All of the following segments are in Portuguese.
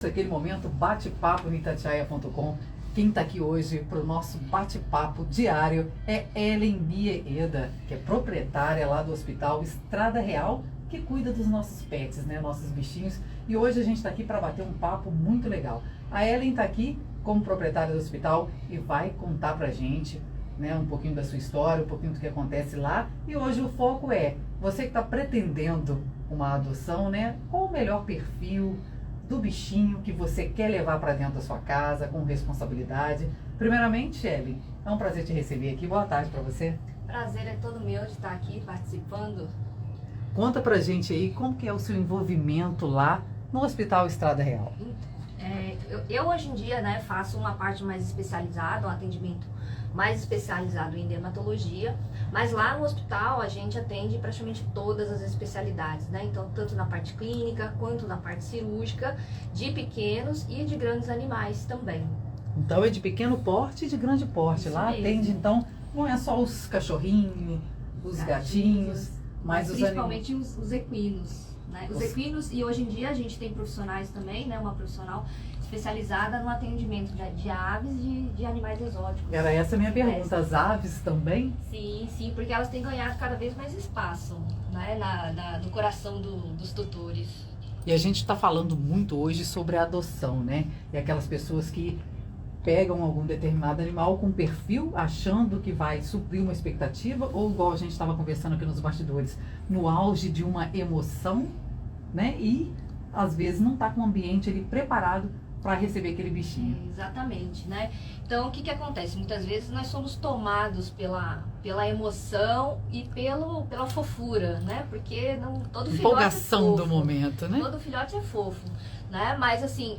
Aquele momento bate-papo no Itatiaia.com. Quem está aqui hoje para o nosso bate-papo diário é Ellen Bieda, que é proprietária lá do Hospital Estrada Real, que cuida dos nossos pets, né, nossos bichinhos. E hoje a gente está aqui para bater um papo muito legal. A Ellen está aqui como proprietária do hospital e vai contar para a gente, né, um pouquinho da sua história, um pouquinho do que acontece lá. E hoje o foco é você que está pretendendo uma adoção, né? Qual o melhor perfil do bichinho que você quer levar para dentro da sua casa com responsabilidade? Primeiramente, Ellen, é um prazer te receber aqui. Boa tarde para você. Prazer é todo meu de estar aqui participando. Conta pra gente aí como que é o seu envolvimento lá no Hospital Estrada Real. Eu hoje em dia, né, faço uma parte mais especializada, um atendimento mais especializado em dermatologia, mas lá no hospital a gente atende praticamente todas as especialidades, né? Então, tanto na parte clínica quanto na parte cirúrgica, de pequenos e de grandes animais também. Então é de pequeno porte e de grande porte. Isso Lá mesmo. atende, então, não é só os cachorrinhos, os gatinhos, mas os animais. Principalmente os equinos, né? Os equinos, e hoje em dia a gente tem profissionais também, né? Uma profissional especializada no atendimento de aves e de animais exóticos. Era essa a minha pergunta. As aves também? Sim, porque elas têm ganhado cada vez mais espaço, né? No coração dos tutores. E a gente está falando muito hoje sobre a adoção, né? E aquelas pessoas que pegam algum determinado animal com perfil, achando que vai suprir uma expectativa, ou igual a gente estava conversando aqui nos bastidores, no auge de uma emoção, né? E às vezes não está com o ambiente ali preparado para receber aquele bichinho. Exatamente, né? Então, o que acontece? Muitas vezes nós somos tomados pela emoção e pela fofura, né? Porque todo filhote Empolgação é fofo. do momento, né? Todo filhote é fofo, né? Mas, assim,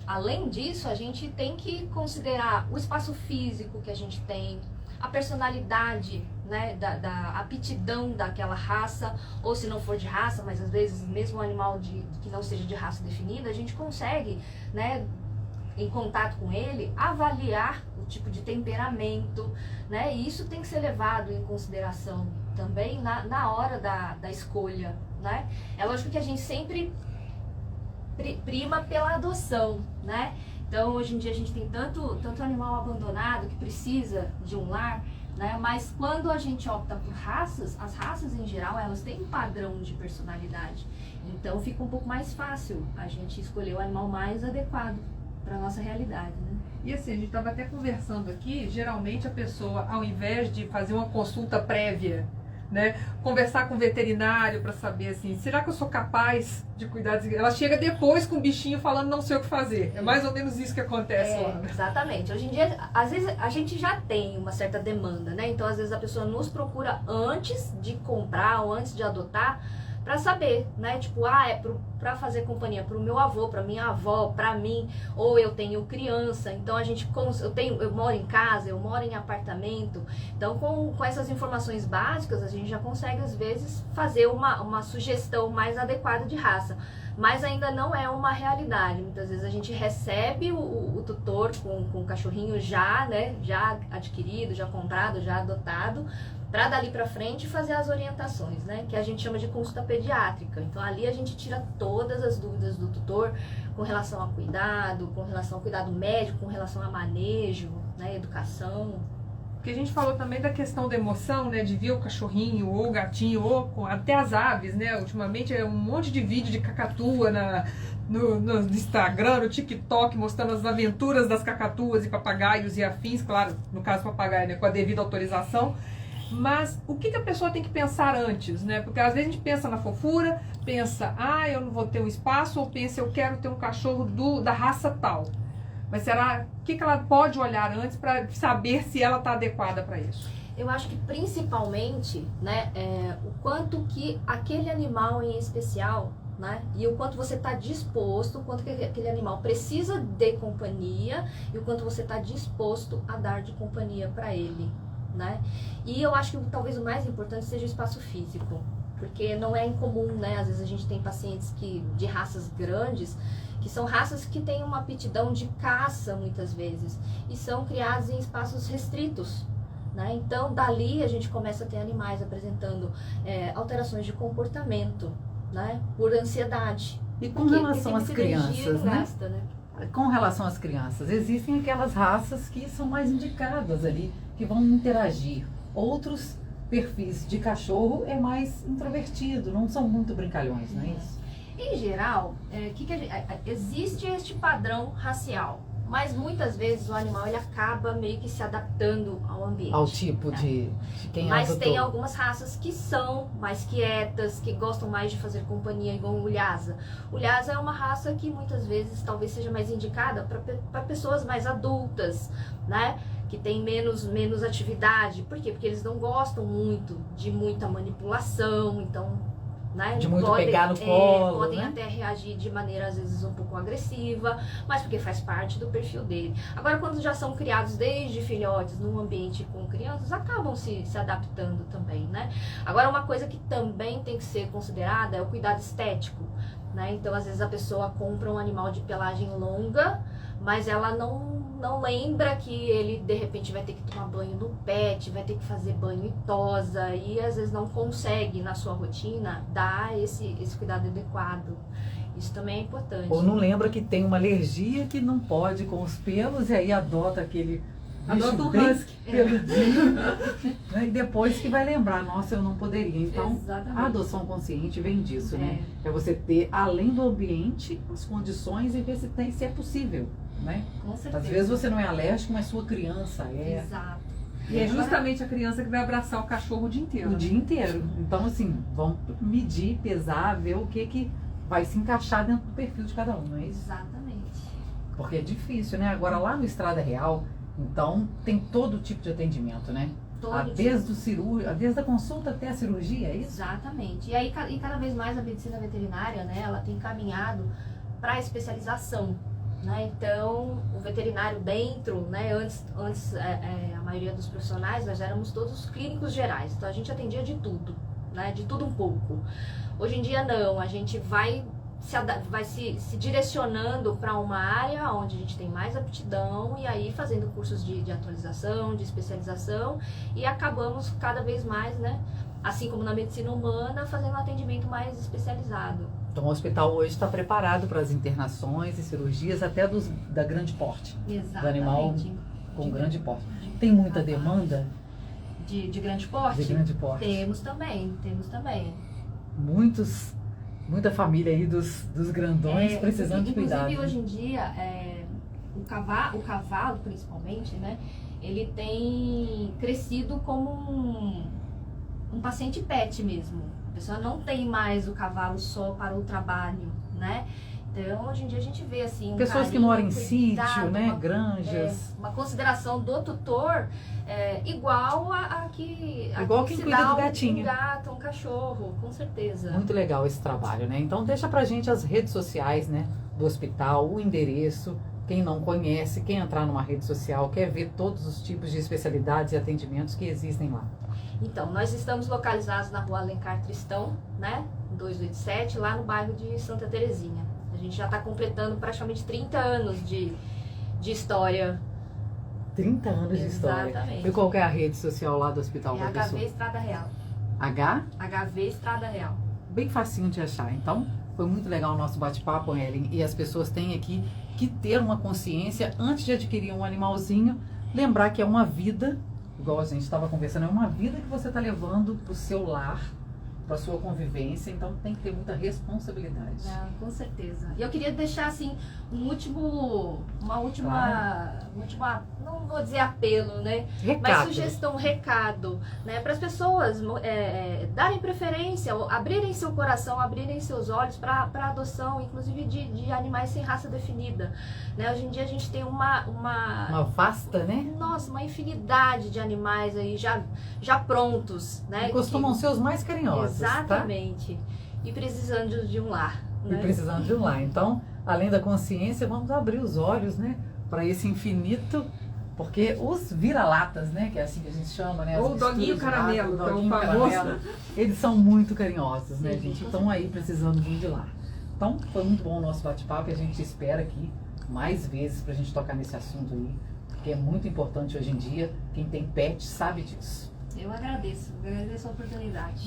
além disso, a gente tem que considerar o espaço físico que a gente tem, a personalidade, né, da aptidão daquela raça, ou se não for de raça, mas às vezes mesmo um animal que não seja de raça definida, a gente consegue, né, em contato com ele, avaliar o tipo de temperamento, né, e isso tem que ser levado em consideração também na hora da escolha, né. É lógico que a gente sempre prima pela adoção, né. Então, hoje em dia a gente tem tanto animal abandonado que precisa de um lar, né? Mas quando a gente opta por raças, as raças em geral, elas têm um padrão de personalidade. Então, fica um pouco mais fácil a gente escolher o animal mais adequado para a nossa realidade, né? E assim, a gente estava até conversando aqui, geralmente a pessoa, ao invés de fazer uma consulta prévia, né, conversar com o veterinário para saber assim, será que eu sou capaz de cuidar ela chega depois com o bichinho falando não sei o que fazer. É mais ou menos isso que acontece lá, né? Exatamente. Hoje em dia, às vezes a gente já tem uma certa demanda, né? Então, às vezes a pessoa nos procura antes de comprar ou antes de adotar para saber, né? Tipo, para fazer companhia pro meu avô, para minha avó, para mim, ou eu tenho criança, então eu moro em casa, eu moro em apartamento. Então, com essas informações básicas, a gente já consegue às vezes fazer uma sugestão mais adequada de raça. Mas ainda não é uma realidade. Muitas vezes a gente recebe o tutor com o cachorrinho já, né, já adquirido, já comprado, já adotado, para dali para frente fazer as orientações, né, que a gente chama de consulta pediátrica. Então ali a gente tira todas as dúvidas do tutor com relação a cuidado, com relação ao cuidado médico, com relação a manejo, né, educação. Porque a gente falou também da questão da emoção, né, de ver o cachorrinho ou o gatinho, ou até as aves, né, ultimamente é um monte de vídeo de cacatua no Instagram, no TikTok, mostrando as aventuras das cacatuas e papagaios e afins, claro, no caso papagaio, né, com a devida autorização. Mas o que a pessoa tem que pensar antes, né? Porque às vezes a gente pensa na fofura, pensa, eu não vou ter um espaço, ou pensa, eu quero ter um cachorro da raça tal. Mas será, o que ela pode olhar antes para saber se ela está adequada para isso? Eu acho que principalmente, né, o quanto que aquele animal em especial, né, e o quanto você está disposto, o quanto que aquele animal precisa de companhia e o quanto você está disposto a dar de companhia para ele, né? E eu acho que talvez o mais importante seja o espaço físico, porque não é incomum, né? Às vezes a gente tem pacientes de raças grandes, que são raças que têm uma aptidão de caça muitas vezes e são criados em espaços restritos, né? Então dali a gente começa a ter animais apresentando alterações de comportamento, né? Por ansiedade. E com Porque relação às muita energia crianças, né? gasta, né? Com relação às crianças, existem aquelas raças que são mais indicadas ali, que vão interagir. Outros perfis de cachorro é mais introvertido, não são muito brincalhões, não é isso? Em geral, existe este padrão racial, mas muitas vezes o animal ele acaba meio que se adaptando ao ambiente. Ao tipo de quem Mas adotou. tem algumas raças que são mais quietas, que gostam mais de fazer companhia, igual o Lhasa. O Lhasa é uma raça que muitas vezes talvez seja mais indicada para pessoas mais adultas, né? Que tem menos atividade. Por quê? Porque eles não gostam muito de muita manipulação, então... Né? De muito pegar no colo, podem né? até reagir de maneira às vezes um pouco agressiva, mas porque faz parte do perfil dele. Agora, quando já são criados desde filhotes num ambiente com crianças, acabam se adaptando também, né? Agora, uma coisa que também tem que ser considerada é o cuidado estético, né? Então, às vezes a pessoa compra um animal de pelagem longa, mas ela não lembra que ele de repente vai ter que tomar banho no pet, vai ter que fazer banho em tosa e às vezes não consegue na sua rotina dar esse cuidado adequado. Isso também é importante. Ou não lembra que tem uma alergia que não pode com os pelos e aí adota aquele Adota um bem husky. peludinho, né? E depois que vai lembrar, nossa, eu não poderia. Então, Exatamente. a adoção consciente vem disso, né? É você ter, além do ambiente, as condições e ver se é possível, né? Com certeza. Às vezes você não é alérgico, mas sua criança é. Exato. E é justamente a criança que vai abraçar o cachorro o dia inteiro. O dia inteiro. Então, assim, vamos medir, pesar, ver o que vai se encaixar dentro do perfil de cada um, não é isso? Exatamente. Porque é difícil, né? Agora, lá no Estrada Real, então, tem todo tipo de atendimento, né? Desde a consulta até a cirurgia, é isso? Exatamente. E aí, cada vez mais a medicina veterinária, né, ela tem caminhado para a especialização. Né? Então, o veterinário dentro, né, antes a maioria dos profissionais, nós éramos todos clínicos gerais, então a gente atendia de tudo, né, de tudo um pouco. Hoje em dia não, a gente vai se direcionando para uma área onde a gente tem mais aptidão e aí fazendo cursos de atualização, de especialização e acabamos cada vez mais, né, assim como na medicina humana, fazendo um atendimento mais especializado. Então, o hospital hoje está preparado para as internações e cirurgias até da grande porte. Exatamente. Do animal com grande porte. Tem muita demanda de grande porte? De grande porte. Temos também. Muita família aí dos grandões precisando de cuidado. Inclusive, hoje em dia, o cavalo, principalmente, né, ele tem crescido como um paciente pet mesmo. A pessoa não tem mais o cavalo só para o trabalho, né? Então, hoje em dia a gente vê assim... Pessoas que moram em sítio, né? Granjas. Uma consideração do tutor igual a que... Igual quem cuida do gatinho. Um gato, um cachorro, com certeza. Muito legal esse trabalho, né? Então, deixa pra gente as redes sociais, né? Do hospital, o endereço. Quem não conhece, quem entrar numa rede social, quer ver todos os tipos de especialidades e atendimentos que existem lá. Então, nós estamos localizados na rua Alencar Tristão, né? 287, lá no bairro de Santa Terezinha. A gente já está completando praticamente 30 anos de história. 30 anos de história. Exatamente. E qual que é a rede social lá do Hospital É Valdesul? HV Estrada Real. HV Estrada Real. Bem facinho de achar. Então, foi muito legal o nosso bate-papo, Ellen. E as pessoas têm aqui que ter uma consciência antes de adquirir um animalzinho, lembrar que é uma vida, igual a gente estava conversando, é uma vida que você está levando para o seu lar, para a sua convivência, então tem que ter muita responsabilidade. Com certeza. E eu queria deixar assim uma última, não vou dizer apelo, né? Recado. Mas sugestão, recado, né? Para as pessoas darem preferência, abrirem seu coração, abrirem seus olhos para adoção, inclusive de animais sem raça definida. Né? Hoje em dia a gente tem uma vasta, né? Nossa, uma infinidade de animais aí já prontos, né? E costumam ser os mais carinhosos. Exatamente. Tá? E precisando de um lar. Né? E precisando de um lar. Então, além da consciência, vamos abrir os olhos, né? Para esse infinito, porque os vira-latas, né? Que é assim que a gente chama, né? Ou doguinho caramelo, que é o famoso. Eles são muito carinhosos, né, Sim, gente? Estão aí precisando vir de lá. Então, foi muito bom o nosso bate-papo e a gente espera aqui mais vezes para a gente tocar nesse assunto aí, que é muito importante hoje em dia. Quem tem pet sabe disso. Eu agradeço a oportunidade.